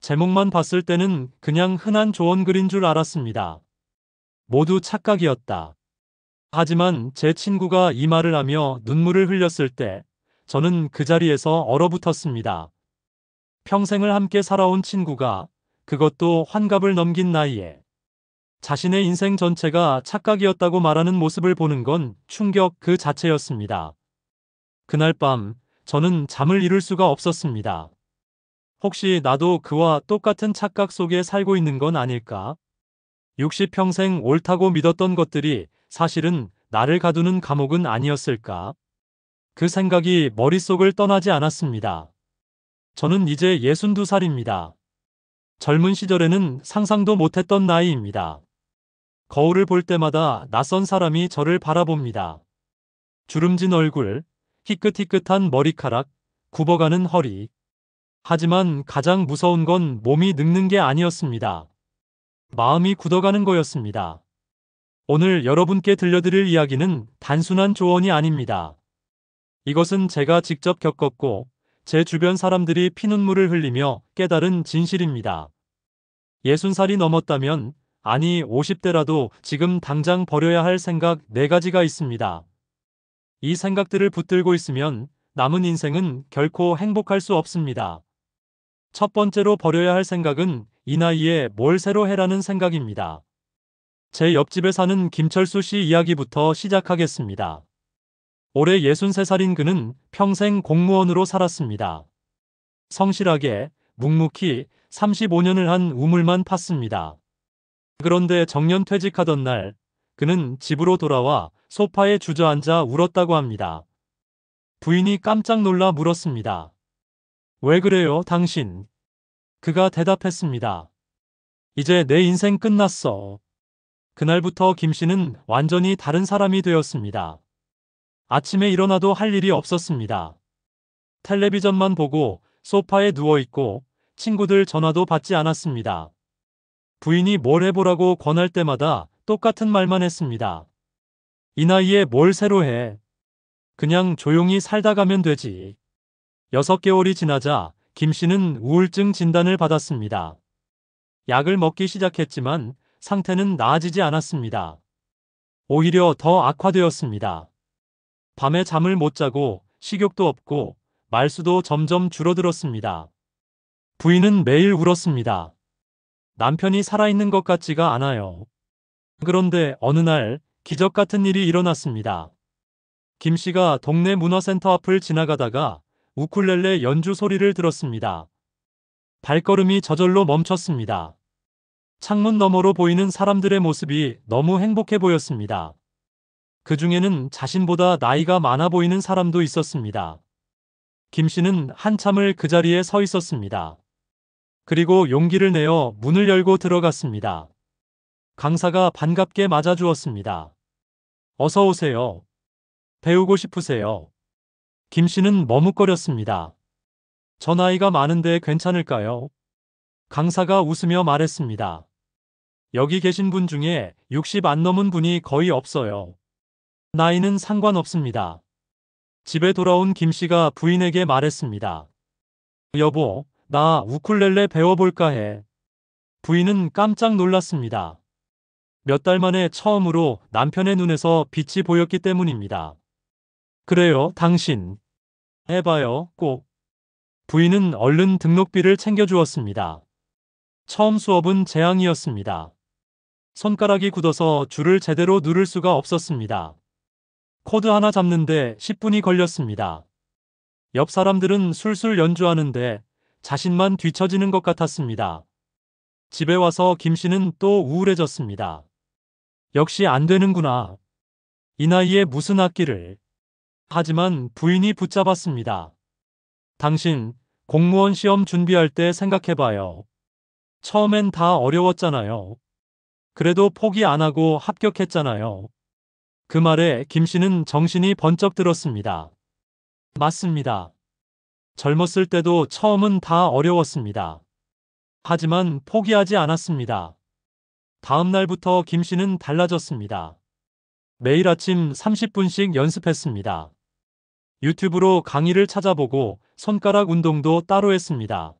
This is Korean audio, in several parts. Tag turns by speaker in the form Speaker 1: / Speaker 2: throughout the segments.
Speaker 1: 제목만 봤을 때는 그냥 흔한 조언 글인 줄 알았습니다. 모두 착각이었다. 하지만 제 친구가 이 말을 하며 눈물을 흘렸을 때 저는 그 자리에서 얼어붙었습니다. 평생을 함께 살아온 친구가, 그것도 환갑을 넘긴 나이에, 자신의 인생 전체가 착각이었다고 말하는 모습을 보는 건 충격 그 자체였습니다. 그날 밤 저는 잠을 이룰 수가 없었습니다. 혹시 나도 그와 똑같은 착각 속에 살고 있는 건 아닐까? 60평생 옳다고 믿었던 것들이 사실은 나를 가두는 감옥은 아니었을까? 그 생각이 머릿속을 떠나지 않았습니다. 저는 이제 62살입니다. 젊은 시절에는 상상도 못했던 나이입니다. 거울을 볼 때마다 낯선 사람이 저를 바라봅니다. 주름진 얼굴, 희끗희끗한 머리카락, 굽어가는 허리. 하지만 가장 무서운 건 몸이 늙는 게 아니었습니다. 마음이 굳어가는 거였습니다. 오늘 여러분께 들려드릴 이야기는 단순한 조언이 아닙니다. 이것은 제가 직접 겪었고 제 주변 사람들이 피눈물을 흘리며 깨달은 진실입니다. 60살이 넘었다면, 아니 50대라도 지금 당장 버려야 할 생각 4가지가 있습니다. 이 생각들을 붙들고 있으면 남은 인생은 결코 행복할 수 없습니다. 첫 번째로 버려야 할 생각은 이 나이에 뭘 새로 해라는 생각입니다. 제 옆집에 사는 김철수 씨 이야기부터 시작하겠습니다. 올해 63살인 그는 평생 공무원으로 살았습니다. 성실하게, 묵묵히 35년을 한 우물만 팠습니다. 그런데 정년 퇴직하던 날, 그는 집으로 돌아와 소파에 주저앉아 울었다고 합니다. 부인이 깜짝 놀라 물었습니다. 왜 그래요, 당신? 그가 대답했습니다. 이제 내 인생 끝났어. 그날부터 김 씨는 완전히 다른 사람이 되었습니다. 아침에 일어나도 할 일이 없었습니다. 텔레비전만 보고 소파에 누워있고 친구들 전화도 받지 않았습니다. 부인이 뭘 해보라고 권할 때마다 똑같은 말만 했습니다. 이 나이에 뭘 새로 해. 그냥 조용히 살다 가면 되지. 6개월이 지나자 김 씨는 우울증 진단을 받았습니다. 약을 먹기 시작했지만 상태는 나아지지 않았습니다. 오히려 더 악화되었습니다. 밤에 잠을 못 자고 식욕도 없고 말수도 점점 줄어들었습니다. 부인은 매일 울었습니다. 남편이 살아있는 것 같지가 않아요. 그런데 어느 날 기적 같은 일이 일어났습니다. 김 씨가 동네 문화센터 앞을 지나가다가 우쿨렐레 연주 소리를 들었습니다. 발걸음이 저절로 멈췄습니다. 창문 너머로 보이는 사람들의 모습이 너무 행복해 보였습니다. 그 중에는 자신보다 나이가 많아 보이는 사람도 있었습니다. 김 씨는 한참을 그 자리에 서 있었습니다. 그리고 용기를 내어 문을 열고 들어갔습니다. 강사가 반갑게 맞아주었습니다. 어서 오세요. 배우고 싶으세요? 김 씨는 머뭇거렸습니다. 저 나이가 많은데 괜찮을까요? 강사가 웃으며 말했습니다. 여기 계신 분 중에 60 안 넘은 분이 거의 없어요. 나이는 상관없습니다. 집에 돌아온 김 씨가 부인에게 말했습니다. 여보, 나 우쿨렐레 배워볼까 해. 부인은 깜짝 놀랐습니다. 몇 달 만에 처음으로 남편의 눈에서 빛이 보였기 때문입니다. 그래요, 당신. 해봐요, 꼭. 부인은 얼른 등록비를 챙겨주었습니다. 처음 수업은 재앙이었습니다. 손가락이 굳어서 줄을 제대로 누를 수가 없었습니다. 코드 하나 잡는데 10분이 걸렸습니다. 옆 사람들은 술술 연주하는데 자신만 뒤처지는 것 같았습니다. 집에 와서 김 씨는 또 우울해졌습니다. 역시 안 되는구나. 이 나이에 무슨 악기를. 하지만 부인이 붙잡았습니다. 당신, 공무원 시험 준비할 때 생각해봐요. 처음엔 다 어려웠잖아요. 그래도 포기 안 하고 합격했잖아요. 그 말에 김 씨는 정신이 번쩍 들었습니다. 맞습니다. 젊었을 때도 처음은 다 어려웠습니다. 하지만 포기하지 않았습니다. 다음 날부터 김 씨는 달라졌습니다. 매일 아침 30분씩 연습했습니다. 유튜브로 강의를 찾아보고 손가락 운동도 따로 했습니다.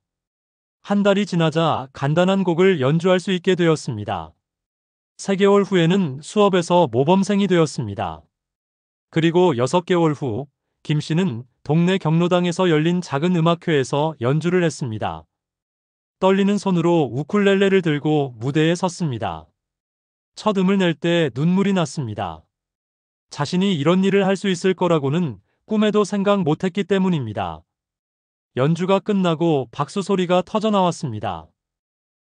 Speaker 1: 한 달이 지나자 간단한 곡을 연주할 수 있게 되었습니다. 3개월 후에는 수업에서 모범생이 되었습니다. 그리고 6개월 후, 김 씨는 동네 경로당에서 열린 작은 음악회에서 연주를 했습니다. 떨리는 손으로 우쿨렐레를 들고 무대에 섰습니다. 첫 음을 낼 때 눈물이 났습니다. 자신이 이런 일을 할 수 있을 거라고는 꿈에도 생각 못했기 때문입니다. 연주가 끝나고 박수 소리가 터져 나왔습니다.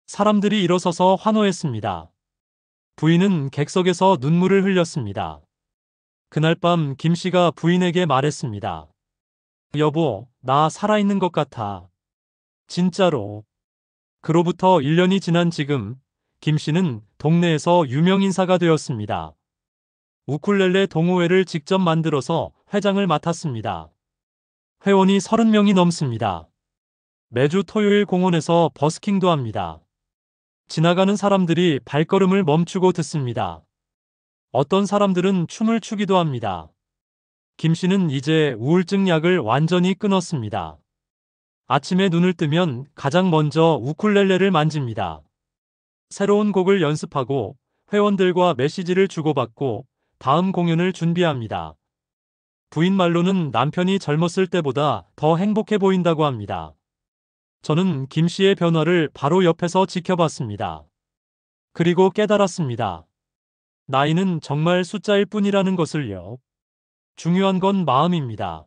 Speaker 1: 사람들이 일어서서 환호했습니다. 부인은 객석에서 눈물을 흘렸습니다. 그날 밤 김 씨가 부인에게 말했습니다. 여보, 나 살아있는 것 같아. 진짜로. 그로부터 1년이 지난 지금, 김 씨는 동네에서 유명 인사가 되었습니다. 우쿨렐레 동호회를 직접 만들어서 회장을 맡았습니다. 회원이 30명이 넘습니다. 매주 토요일 공원에서 버스킹도 합니다. 지나가는 사람들이 발걸음을 멈추고 듣습니다. 어떤 사람들은 춤을 추기도 합니다. 김 씨는 이제 우울증 약을 완전히 끊었습니다. 아침에 눈을 뜨면 가장 먼저 우쿨렐레를 만집니다. 새로운 곡을 연습하고 회원들과 메시지를 주고받고 다음 공연을 준비합니다. 부인 말로는 남편이 젊었을 때보다 더 행복해 보인다고 합니다. 저는 김 씨의 변화를 바로 옆에서 지켜봤습니다. 그리고 깨달았습니다. 나이는 정말 숫자일 뿐이라는 것을요. 중요한 건 마음입니다.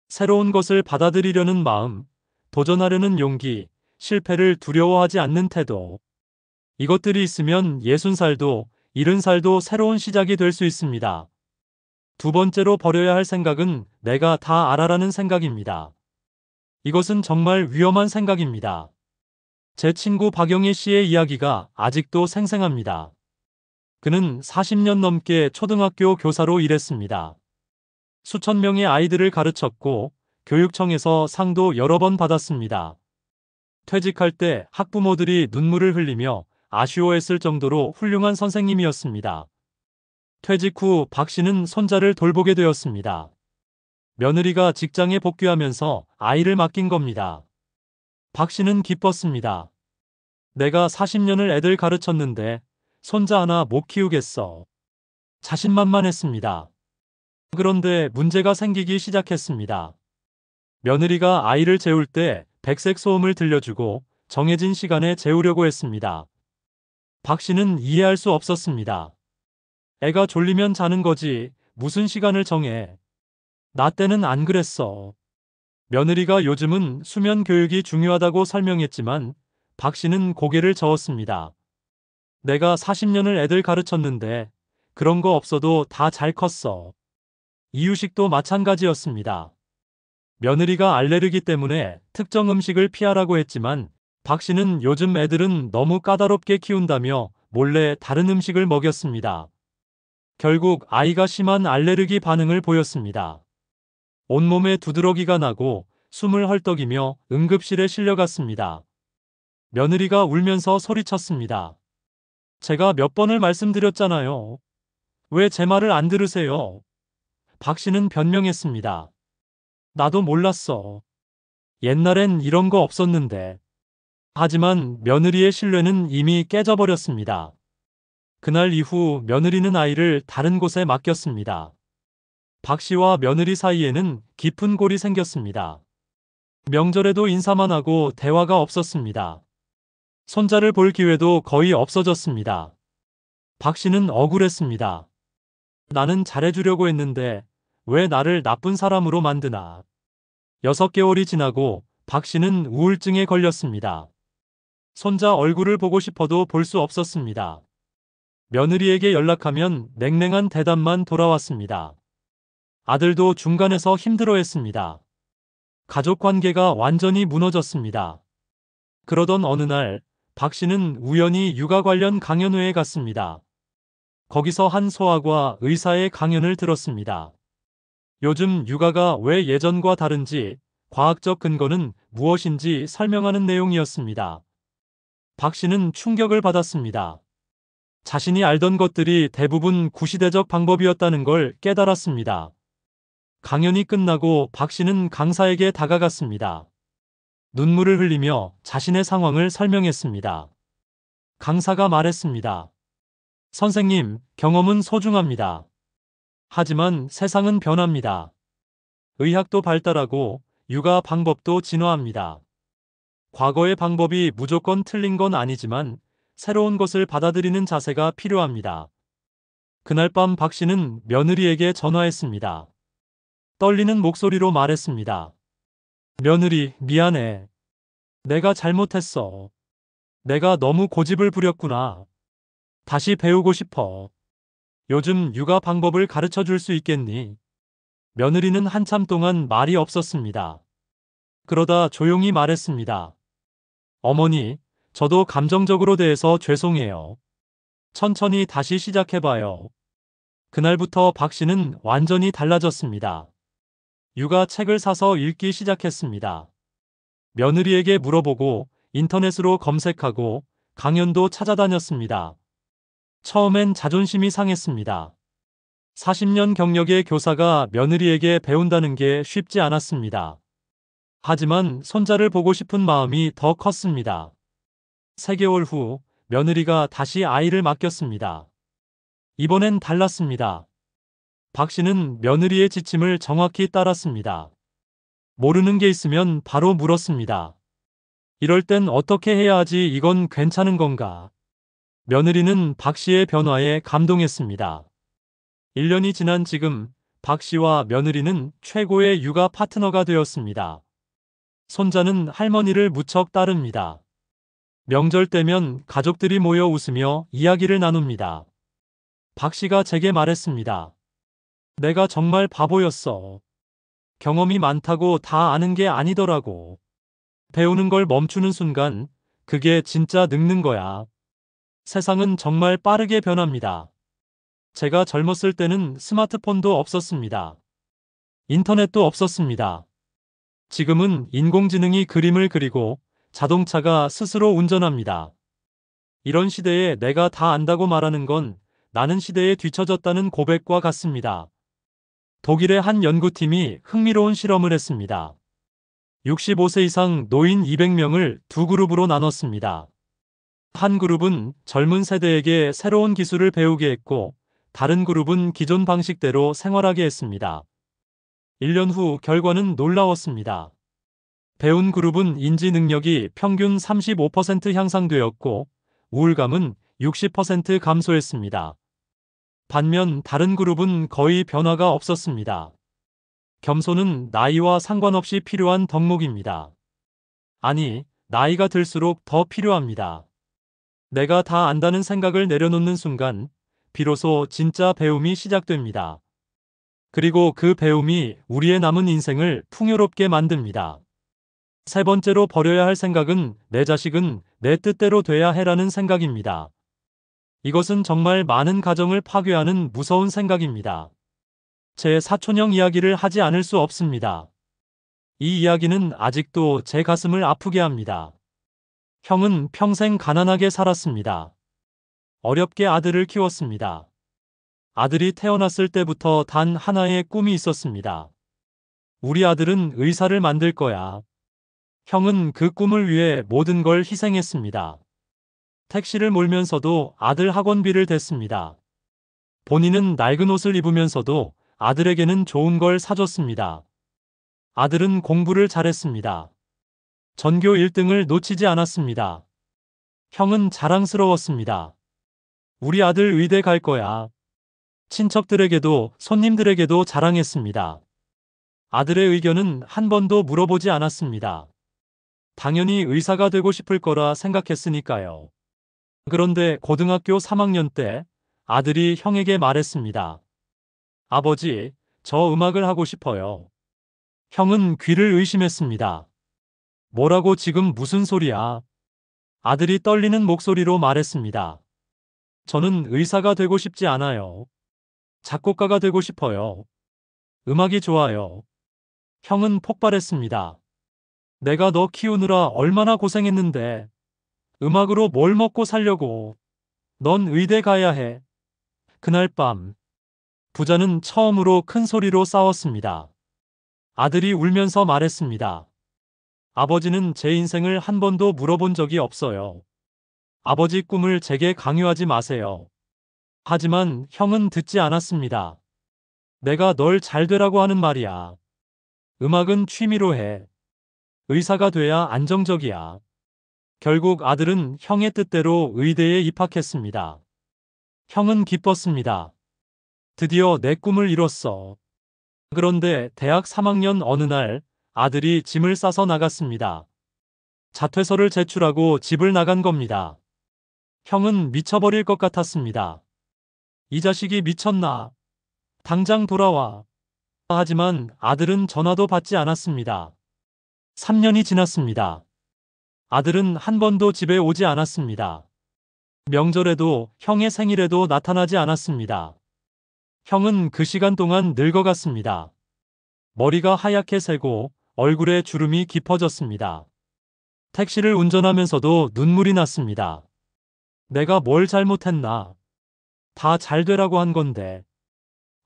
Speaker 1: 새로운 것을 받아들이려는 마음, 도전하려는 용기, 실패를 두려워하지 않는 태도. 이것들이 있으면 60살도 70살도 새로운 시작이 될 수 있습니다. 두 번째로 버려야 할 생각은 내가 다 알아라는 생각입니다. 이것은 정말 위험한 생각입니다. 제 친구 박영희 씨의 이야기가 아직도 생생합니다. 그는 40년 넘게 초등학교 교사로 일했습니다. 수천 명의 아이들을 가르쳤고 교육청에서 상도 여러 번 받았습니다. 퇴직할 때 학부모들이 눈물을 흘리며 아쉬워했을 정도로 훌륭한 선생님이었습니다. 퇴직 후 박 씨는 손자를 돌보게 되었습니다. 며느리가 직장에 복귀하면서 아이를 맡긴 겁니다. 박 씨는 기뻤습니다. 내가 40년을 애들 가르쳤는데 손자 하나 못 키우겠어. 자신만만했습니다. 그런데 문제가 생기기 시작했습니다. 며느리가 아이를 재울 때 백색 소음을 들려주고 정해진 시간에 재우려고 했습니다. 박 씨는 이해할 수 없었습니다. 애가 졸리면 자는 거지 무슨 시간을 정해. 나 때는 안 그랬어. 며느리가 요즘은 수면 교육이 중요하다고 설명했지만 박 씨는 고개를 저었습니다. 내가 40년을 애들 가르쳤는데 그런 거 없어도 다 잘 컸어. 이유식도 마찬가지였습니다. 며느리가 알레르기 때문에 특정 음식을 피하라고 했지만 박 씨는 요즘 애들은 너무 까다롭게 키운다며 몰래 다른 음식을 먹였습니다. 결국 아이가 심한 알레르기 반응을 보였습니다. 온몸에 두드러기가 나고 숨을 헐떡이며 응급실에 실려갔습니다. 며느리가 울면서 소리쳤습니다. 제가 몇 번을 말씀드렸잖아요. 왜 제 말을 안 들으세요? 박 씨는 변명했습니다. 나도 몰랐어. 옛날엔 이런 거 없었는데. 하지만 며느리의 신뢰는 이미 깨져버렸습니다. 그날 이후 며느리는 아이를 다른 곳에 맡겼습니다. 박 씨와 며느리 사이에는 깊은 골이 생겼습니다. 명절에도 인사만 하고 대화가 없었습니다. 손자를 볼 기회도 거의 없어졌습니다. 박 씨는 억울했습니다. 나는 잘해주려고 했는데 왜 나를 나쁜 사람으로 만드나. 6개월이 지나고 박 씨는 우울증에 걸렸습니다. 손자 얼굴을 보고 싶어도 볼 수 없었습니다. 며느리에게 연락하면 냉랭한 대답만 돌아왔습니다. 아들도 중간에서 힘들어했습니다. 가족 관계가 완전히 무너졌습니다. 그러던 어느 날 박 씨는 우연히 육아 관련 강연회에 갔습니다. 거기서 한 소아과 의사의 강연을 들었습니다. 요즘 육아가 왜 예전과 다른지, 과학적 근거는 무엇인지 설명하는 내용이었습니다. 박 씨는 충격을 받았습니다. 자신이 알던 것들이 대부분 구시대적 방법이었다는 걸 깨달았습니다. 강연이 끝나고 박 씨는 강사에게 다가갔습니다. 눈물을 흘리며 자신의 상황을 설명했습니다. 강사가 말했습니다. 선생님, 경험은 소중합니다. 하지만 세상은 변합니다. 의학도 발달하고 육아 방법도 진화합니다. 과거의 방법이 무조건 틀린 건 아니지만 새로운 것을 받아들이는 자세가 필요합니다. 그날 밤 박 씨는 며느리에게 전화했습니다. 떨리는 목소리로 말했습니다. 며느리, 미안해. 내가 잘못했어. 내가 너무 고집을 부렸구나. 다시 배우고 싶어. 요즘 육아 방법을 가르쳐 줄 수 있겠니? 며느리는 한참 동안 말이 없었습니다. 그러다 조용히 말했습니다. 어머니, 저도 감정적으로 대해서 죄송해요. 천천히 다시 시작해봐요. 그날부터 박 씨는 완전히 달라졌습니다. 육아 책을 사서 읽기 시작했습니다. 며느리에게 물어보고 인터넷으로 검색하고 강연도 찾아다녔습니다. 처음엔 자존심이 상했습니다. 40년 경력의 교사가 며느리에게 배운다는 게 쉽지 않았습니다. 하지만 손자를 보고 싶은 마음이 더 컸습니다. 3개월 후 며느리가 다시 아이를 맡겼습니다. 이번엔 달랐습니다. 박 씨는 며느리의 지침을 정확히 따랐습니다. 모르는 게 있으면 바로 물었습니다. 이럴 땐 어떻게 해야 하지? 이건 괜찮은 건가? 며느리는 박 씨의 변화에 감동했습니다. 1년이 지난 지금 박 씨와 며느리는 최고의 육아 파트너가 되었습니다. 손자는 할머니를 무척 따릅니다. 명절 때면 가족들이 모여 웃으며 이야기를 나눕니다. 박 씨가 제게 말했습니다. 내가 정말 바보였어. 경험이 많다고 다 아는 게 아니더라고. 배우는 걸 멈추는 순간 그게 진짜 늙는 거야. 세상은 정말 빠르게 변합니다. 제가 젊었을 때는 스마트폰도 없었습니다. 인터넷도 없었습니다. 지금은 인공지능이 그림을 그리고 자동차가 스스로 운전합니다. 이런 시대에 내가 다 안다고 말하는 건 나는 시대에 뒤처졌다는 고백과 같습니다. 독일의 한 연구팀이 흥미로운 실험을 했습니다. 65세 이상 노인 200명을 두 그룹으로 나눴습니다. 한 그룹은 젊은 세대에게 새로운 기술을 배우게 했고, 다른 그룹은 기존 방식대로 생활하게 했습니다. 1년 후 결과는 놀라웠습니다. 배운 그룹은 인지 능력이 평균 35% 향상되었고, 우울감은 60% 감소했습니다. 반면 다른 그룹은 거의 변화가 없었습니다. 겸손은 나이와 상관없이 필요한 덕목입니다. 아니, 나이가 들수록 더 필요합니다. 내가 다 안다는 생각을 내려놓는 순간, 비로소 진짜 배움이 시작됩니다. 그리고 그 배움이 우리의 남은 인생을 풍요롭게 만듭니다. 세 번째로 버려야 할 생각은 내 자식은 내 뜻대로 돼야 해라는 생각입니다. 이것은 정말 많은 가정을 파괴하는 무서운 생각입니다. 제 사촌형 이야기를 하지 않을 수 없습니다. 이 이야기는 아직도 제 가슴을 아프게 합니다. 형은 평생 가난하게 살았습니다. 어렵게 아들을 키웠습니다. 아들이 태어났을 때부터 단 하나의 꿈이 있었습니다. 우리 아들은 의사를 만들 거야. 형은 그 꿈을 위해 모든 걸 희생했습니다. 택시를 몰면서도 아들 학원비를 댔습니다. 본인은 낡은 옷을 입으면서도 아들에게는 좋은 걸 사줬습니다. 아들은 공부를 잘했습니다. 전교 1등을 놓치지 않았습니다. 형은 자랑스러웠습니다. 우리 아들 의대 갈 거야. 친척들에게도 손님들에게도 자랑했습니다. 아들의 의견은 한 번도 물어보지 않았습니다. 당연히 의사가 되고 싶을 거라 생각했으니까요. 그런데 고등학교 3학년 때 아들이 형에게 말했습니다. 아버지, 저 음악을 하고 싶어요. 형은 귀를 의심했습니다. 뭐라고 지금 무슨 소리야? 아들이 떨리는 목소리로 말했습니다. 저는 의사가 되고 싶지 않아요. 작곡가가 되고 싶어요. 음악이 좋아요. 형은 폭발했습니다. 내가 너 키우느라 얼마나 고생했는데. 음악으로 뭘 먹고 살려고. 넌 의대 가야 해. 그날 밤, 부자는 처음으로 큰 소리로 싸웠습니다. 아들이 울면서 말했습니다. 아버지는 제 인생을 한 번도 물어본 적이 없어요. 아버지 꿈을 제게 강요하지 마세요. 하지만 형은 듣지 않았습니다. 내가 널 잘 되라고 하는 말이야. 음악은 취미로 해. 의사가 돼야 안정적이야. 결국 아들은 형의 뜻대로 의대에 입학했습니다. 형은 기뻤습니다. 드디어 내 꿈을 이뤘어. 그런데 대학 3학년 어느 날 아들이 짐을 싸서 나갔습니다. 자퇴서를 제출하고 집을 나간 겁니다. 형은 미쳐버릴 것 같았습니다. 이 자식이 미쳤나? 당장 돌아와. 하지만 아들은 전화도 받지 않았습니다. 3년이 지났습니다. 아들은 한 번도 집에 오지 않았습니다. 명절에도 형의 생일에도 나타나지 않았습니다. 형은 그 시간 동안 늙어갔습니다. 머리가 하얗게 새고 얼굴에 주름이 깊어졌습니다. 택시를 운전하면서도 눈물이 났습니다. 내가 뭘 잘못했나? 다 잘 되라고 한 건데.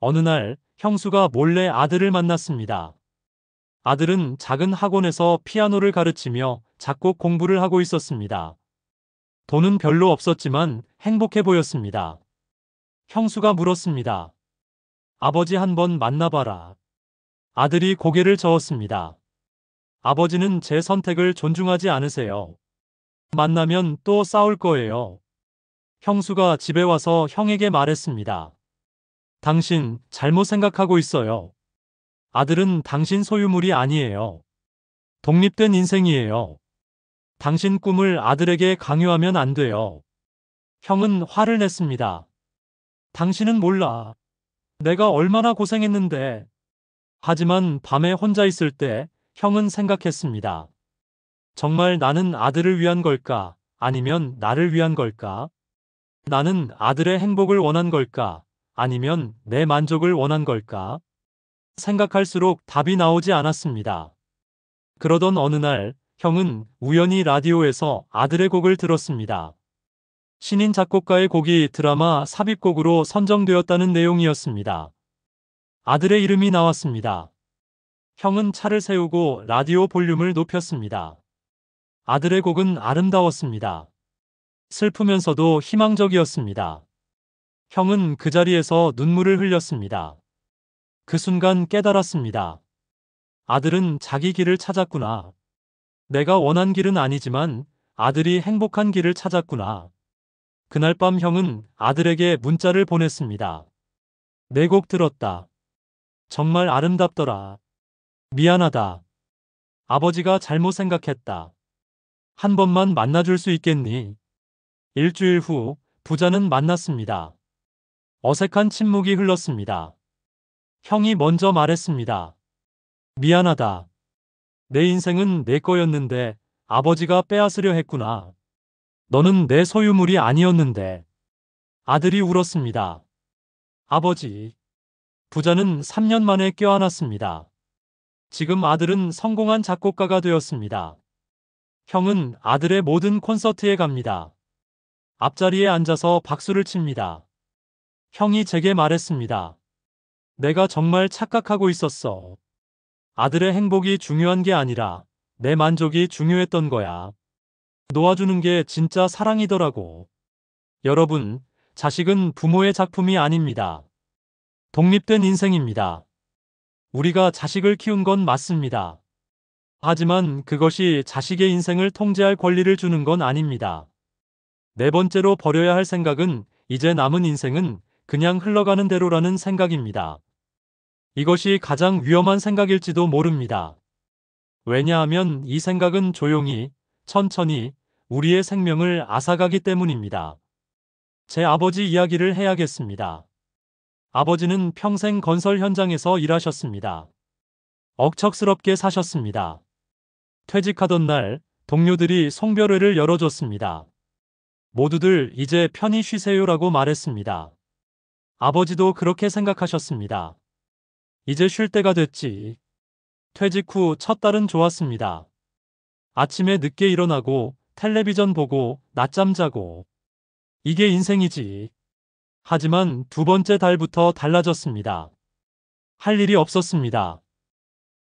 Speaker 1: 어느 날 형수가 몰래 아들을 만났습니다. 아들은 작은 학원에서 피아노를 가르치며 작곡 공부를 하고 있었습니다. 돈은 별로 없었지만 행복해 보였습니다. 형수가 물었습니다. 아버지 한번 만나봐라. 아들이 고개를 저었습니다. 아버지는 제 선택을 존중하지 않으세요. 만나면 또 싸울 거예요. 형수가 집에 와서 형에게 말했습니다. 당신 잘못 생각하고 있어요. 아들은 당신 소유물이 아니에요. 독립된 인생이에요. 당신 꿈을 아들에게 강요하면 안 돼요. 형은 화를 냈습니다. 당신은 몰라. 내가 얼마나 고생했는데. 하지만 밤에 혼자 있을 때 형은 생각했습니다. 정말 나는 아들을 위한 걸까? 아니면 나를 위한 걸까? 나는 아들의 행복을 원한 걸까? 아니면 내 만족을 원한 걸까? 생각할수록 답이 나오지 않았습니다. 그러던 어느 날 형은 우연히 라디오에서 아들의 곡을 들었습니다. 신인 작곡가의 곡이 드라마 삽입곡으로 선정되었다는 내용이었습니다. 아들의 이름이 나왔습니다. 형은 차를 세우고 라디오 볼륨을 높였습니다. 아들의 곡은 아름다웠습니다. 슬프면서도 희망적이었습니다. 형은 그 자리에서 눈물을 흘렸습니다. 그 순간 깨달았습니다. 아들은 자기 길을 찾았구나. 내가 원한 길은 아니지만 아들이 행복한 길을 찾았구나. 그날 밤 형은 아들에게 문자를 보냈습니다. 내 곡 들었다. 정말 아름답더라. 미안하다. 아버지가 잘못 생각했다. 한 번만 만나줄 수 있겠니? 일주일 후 부자는 만났습니다. 어색한 침묵이 흘렀습니다. 형이 먼저 말했습니다. 미안하다. 내 인생은 내 거였는데 아버지가 빼앗으려 했구나. 너는 내 소유물이 아니었는데. 아들이 울었습니다. 아버지. 부자는 3년 만에 껴안았습니다. 지금 아들은 성공한 작곡가가 되었습니다. 형은 아들의 모든 콘서트에 갑니다. 앞자리에 앉아서 박수를 칩니다. 형이 제게 말했습니다. 내가 정말 착각하고 있었어. 아들의 행복이 중요한 게 아니라 내 만족이 중요했던 거야. 놓아주는 게 진짜 사랑이더라고. 여러분, 자식은 부모의 작품이 아닙니다. 독립된 인생입니다. 우리가 자식을 키운 건 맞습니다. 하지만 그것이 자식의 인생을 통제할 권리를 주는 건 아닙니다. 네 번째로 버려야 할 생각은 이제 남은 인생은 그냥 흘러가는 대로라는 생각입니다. 이것이 가장 위험한 생각일지도 모릅니다. 왜냐하면 이 생각은 조용히, 천천히 우리의 생명을 앗아가기 때문입니다. 제 아버지 이야기를 해야겠습니다. 아버지는 평생 건설 현장에서 일하셨습니다. 억척스럽게 사셨습니다. 퇴직하던 날 동료들이 송별회를 열어줬습니다. 모두들 이제 편히 쉬세요라고 말했습니다. 아버지도 그렇게 생각하셨습니다. 이제 쉴 때가 됐지. 퇴직 후 첫 달은 좋았습니다. 아침에 늦게 일어나고 텔레비전 보고 낮잠 자고. 이게 인생이지. 하지만 두 번째 달부터 달라졌습니다. 할 일이 없었습니다.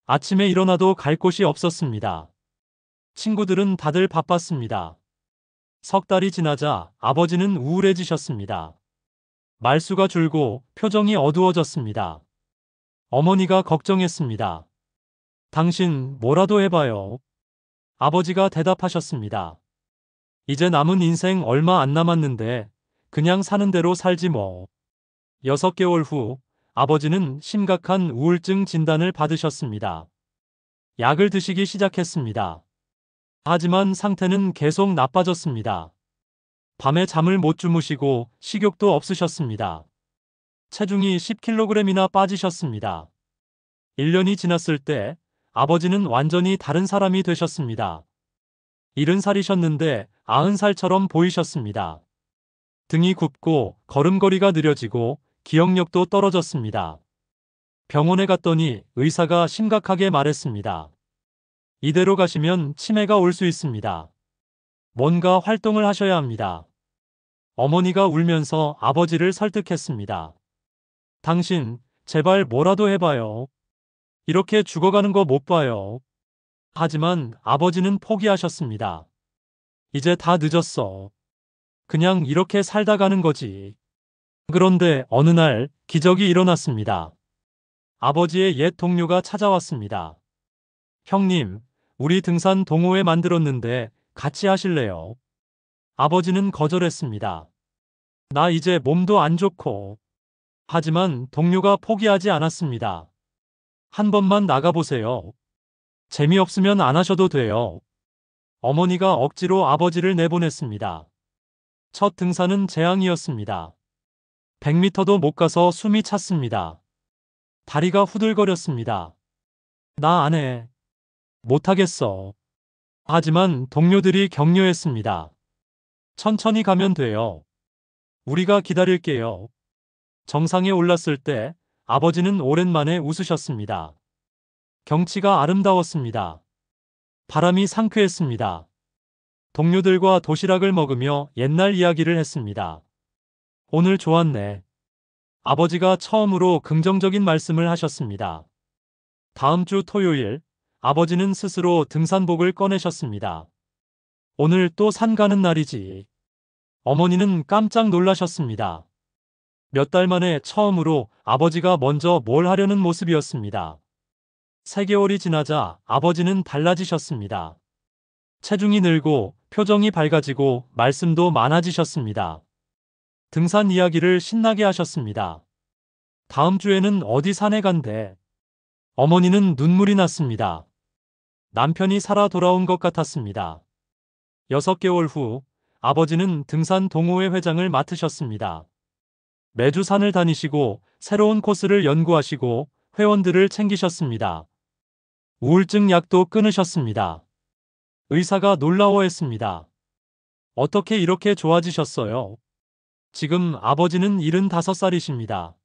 Speaker 1: 아침에 일어나도 갈 곳이 없었습니다. 친구들은 다들 바빴습니다. 석 달이 지나자 아버지는 우울해지셨습니다. 말수가 줄고 표정이 어두워졌습니다. 어머니가 걱정했습니다. 당신 뭐라도 해봐요. 아버지가 대답하셨습니다. 이제 남은 인생 얼마 안 남았는데 그냥 사는 대로 살지 뭐. 6개월 후 아버지는 심각한 우울증 진단을 받으셨습니다. 약을 드시기 시작했습니다. 하지만 상태는 계속 나빠졌습니다. 밤에 잠을 못 주무시고 식욕도 없으셨습니다. 체중이 10kg이나 빠지셨습니다. 1년이 지났을 때 아버지는 완전히 다른 사람이 되셨습니다. 70살이셨는데 90살처럼 보이셨습니다. 등이 굽고 걸음걸이가 느려지고 기억력도 떨어졌습니다. 병원에 갔더니 의사가 심각하게 말했습니다. 이대로 가시면 치매가 올 수 있습니다. 뭔가 활동을 하셔야 합니다. 어머니가 울면서 아버지를 설득했습니다. 당신, 제발 뭐라도 해봐요. 이렇게 죽어가는 거 못 봐요. 하지만 아버지는 포기하셨습니다. 이제 다 늦었어. 그냥 이렇게 살다 가는 거지. 그런데 어느 날 기적이 일어났습니다. 아버지의 옛 동료가 찾아왔습니다. 형님, 우리 등산 동호회 만들었는데 같이 하실래요? 아버지는 거절했습니다. 나 이제 몸도 안 좋고. 하지만 동료가 포기하지 않았습니다. 한 번만 나가보세요. 재미없으면 안 하셔도 돼요. 어머니가 억지로 아버지를 내보냈습니다. 첫 등산은 재앙이었습니다. 100m도 못 가서 숨이 찼습니다. 다리가 후들거렸습니다. 나 안 해. 못하겠어. 하지만 동료들이 격려했습니다. 천천히 가면 돼요. 우리가 기다릴게요. 정상에 올랐을 때 아버지는 오랜만에 웃으셨습니다. 경치가 아름다웠습니다. 바람이 상쾌했습니다. 동료들과 도시락을 먹으며 옛날 이야기를 했습니다. 오늘 좋았네. 아버지가 처음으로 긍정적인 말씀을 하셨습니다. 다음 주 토요일, 아버지는 스스로 등산복을 꺼내셨습니다. 오늘 또 산 가는 날이지. 어머니는 깜짝 놀라셨습니다. 몇 달 만에 처음으로 아버지가 먼저 뭘 하려는 모습이었습니다. 3개월이 지나자 아버지는 달라지셨습니다. 체중이 늘고 표정이 밝아지고 말씀도 많아지셨습니다. 등산 이야기를 신나게 하셨습니다. 다음 주에는 어디 산에 간대. 어머니는 눈물이 났습니다. 남편이 살아 돌아온 것 같았습니다. 6개월 후 아버지는 등산 동호회 회장을 맡으셨습니다. 매주 산을 다니시고 새로운 코스를 연구하시고 회원들을 챙기셨습니다. 우울증 약도 끊으셨습니다. 의사가 놀라워했습니다. 어떻게 이렇게 좋아지셨어요? 지금 아버지는 75살이십니다.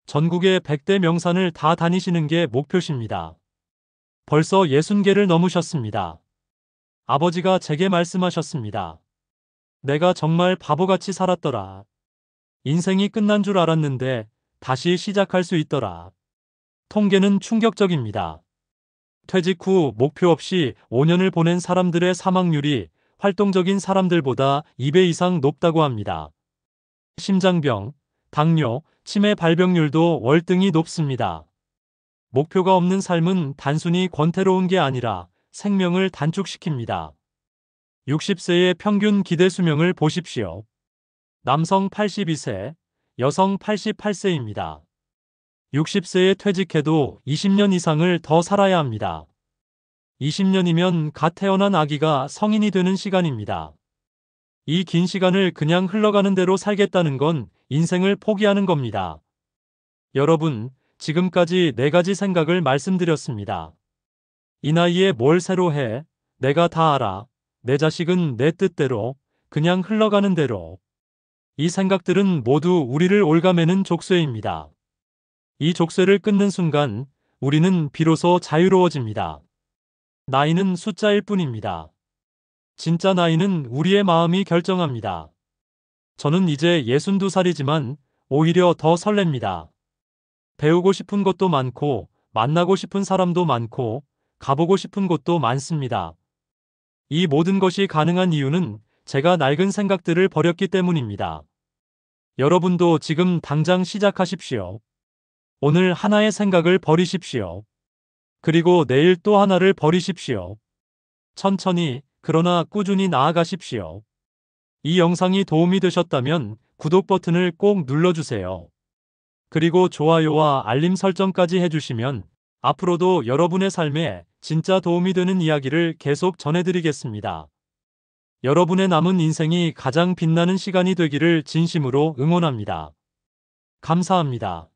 Speaker 1: 전국의 100대 명산을 다 다니시는 게 목표십니다. 벌써 60개를 넘으셨습니다. 아버지가 제게 말씀하셨습니다. 내가 정말 바보같이 살았더라. 인생이 끝난 줄 알았는데 다시 시작할 수 있더라. 통계는 충격적입니다. 퇴직 후 목표 없이 5년을 보낸 사람들의 사망률이 활동적인 사람들보다 2배 이상 높다고 합니다. 심장병, 당뇨, 치매 발병률도 월등히 높습니다. 목표가 없는 삶은 단순히 권태로운 게 아니라 생명을 단축시킵니다. 60세의 평균 기대 수명을 보십시오. 남성 82세, 여성 88세입니다. 60세에 퇴직해도 20년 이상을 더 살아야 합니다. 20년이면 갓 태어난 아기가 성인이 되는 시간입니다. 이 긴 시간을 그냥 흘러가는 대로 살겠다는 건 인생을 포기하는 겁니다. 여러분, 지금까지 4가지 생각을 말씀드렸습니다. 이 나이에 뭘 새로 해? 내가 다 알아. 내 자식은 내 뜻대로, 그냥 흘러가는 대로. 이 생각들은 모두 우리를 올가매는 족쇄입니다. 이 족쇄를 끊는 순간 우리는 비로소 자유로워집니다. 나이는 숫자일 뿐입니다. 진짜 나이는 우리의 마음이 결정합니다. 저는 이제 62살이지만 오히려 더 설렙니다. 배우고 싶은 것도 많고, 만나고 싶은 사람도 많고, 가보고 싶은 곳도 많습니다. 이 모든 것이 가능한 이유는 제가 낡은 생각들을 버렸기 때문입니다. 여러분도 지금 당장 시작하십시오. 오늘 하나의 생각을 버리십시오. 그리고 내일 또 하나를 버리십시오. 천천히, 그러나 꾸준히 나아가십시오. 이 영상이 도움이 되셨다면 구독 버튼을 꼭 눌러주세요. 그리고 좋아요와 알림 설정까지 해주시면 앞으로도 여러분의 삶에 진짜 도움이 되는 이야기를 계속 전해드리겠습니다. 여러분의 남은 인생이 가장 빛나는 시간이 되기를 진심으로 응원합니다. 감사합니다.